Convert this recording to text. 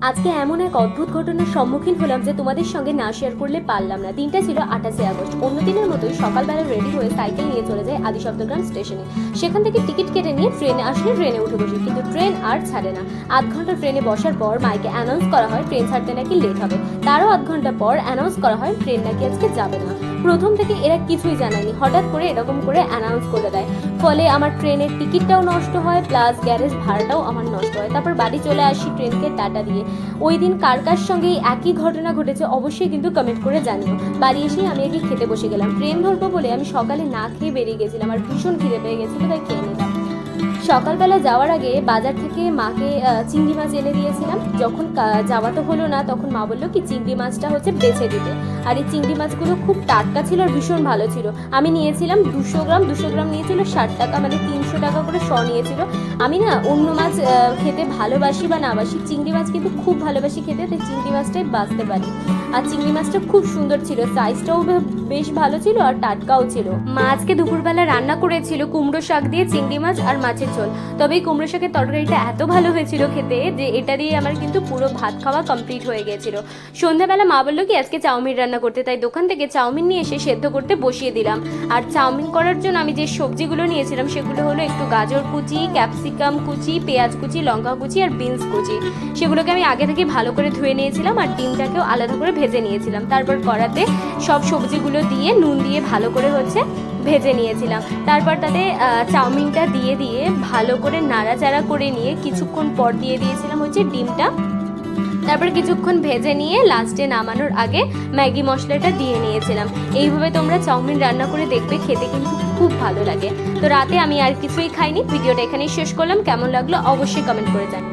আজকে এমন এক অদ্ভুত ঘটনার সম্মুখীন হলাম যে তোমাদের সঙ্গে না শেয়ার করলে পারলাম না। দিনটা ছিল 28শে আগস্ট। অন্য দিনের মতোই সকালবেলা রেডি হয়ে সাইকেল নিয়ে চলে যায় আদি সপ্তগ্রাম স্টেশনে। সেখান থেকে টিকিট কেটে নিয়ে ট্রেনে আসলে ট্রেনে উঠে বসি, কিন্তু ট্রেন আর ছাড়ে না। আধ ঘন্টা ট্রেনে বসার পর মাইকে অ্যানাউন্স করা হয় ট্রেন ছাড়তে নাকি লেট হবে। তারও আধ ঘন্টা পর অ্যানাউন্স করা হয় ট্রেন নাকি আজকে যাবে না। প্রথম থেকে এরা কিছুই জানায়নি, হঠাৎ করে এরকম করে অ্যানাউন্স করে দেয়। ফলে আমার ট্রেনের টিকিটটাও নষ্ট হয়, প্লাস গ্যারেজ ভাড়াটাও আমার নষ্ট হয়। তারপর বাড়ি চলে আসি ট্রেনকে টাটা দিয়ে। ওই দিন কার কার সঙ্গে একই ঘটনা ঘটেছে অবশ্যই কিন্তু কমেন্ট করে জানিও। বাড়ি এসেই আমি আগে খেতে বসে গেলাম। ট্রেন ধরবো বলে আমি সকালে না খেয়ে বেরিয়ে গেছিলাম, আর ভীষণ খিদে পেয়ে গেছিলো, তাই খেয়ে নিলাম। সকালবেলা যাওয়ার আগে বাজার থেকে মাকে চিংড়ি মাছ এনে দিয়েছিলাম। যখন যাওয়া তো হলো না, তখন মা বললো কি চিংড়ি মাছটা হচ্ছে বেছে দিতে। আর এই চিংড়ি মাছগুলো খুব টাটকা ছিল আর ভীষণ ভালো ছিল। আমি নিয়েছিলাম 200 গ্রাম নিয়েছিল 60 টাকা, মানে 300 টাকা করে শ নিয়েছিল। আমি না অন্য মাছ খেতে ভালোবাসি বা না বাসি, চিংড়ি মাছ কিন্তু খুব ভালোবাসি খেতে, তাই চিংড়ি মাছটাই বাঁচতে পারি। আর চিংড়ি মাছটা খুব সুন্দর ছিল, সাইজটাও বেশ ভালো ছিল আর টাটকাও ছিল। মা আজকে দুপুরবেলা রান্না করেছিল কুমড়ো শাক দিয়ে চিংড়ি মাছ আর মাছের ঝোল। তবে এই কুমড়ো শাকের তরকারিটা এত ভালো হয়েছিল খেতে যে এটা দিয়ে আমার কিন্তু পুরো ভাত খাওয়া কমপ্লিট হয়ে গিয়েছিল। সন্ধ্যাবেলা মা বললো কি আজকে চাউমিন রান্না করতে, তাই দোকান থেকে চাউমিন নিয়ে এসে সেদ্ধ করতে বসিয়ে দিলাম। আর চাউমিন করার জন্য আমি যে সবজিগুলো নিয়েছিলাম সেগুলো হলো একটু গাজর কুচি, ক্যাপসিকাম কুচি, পেঁয়াজ কুচি, লঙ্কা কুচি আর বিনস কুচি। সেগুলোকে আমি আগে থেকে ভালো করে ধুয়ে নিয়েছিলাম আর ডিমটাকেও আলাদা করে ভেজে নিয়েছিলাম। তারপর কড়াতে সব সবজিগুলো দিয়ে নুন দিয়ে ভালো করে ভেজে নিয়েছিলাম। তারপর তাতে চাউমিনটা দিয়ে ভালো করে নাড়াচাড়া করে নিয়ে কিছুক্ষণ পর দিয়ে দিয়েছিলাম ডিমটা। তারপর কিছুক্ষণ ভেজে নিয়ে লাস্টে নামানোর আগে ম্যাগি মশলাটা দিয়ে নিয়েছিলাম। এইভাবে তোমরা চাউমিন রান্না করে দেখবে, খেতে কিন্তু খুব ভালো লাগে। তো রাতে আমি আর কিছুই খাইনি। ভিডিওটা এখানেই শেষ করলাম। কেমন লাগলো অবশ্যই কমেন্ট করে জানাও।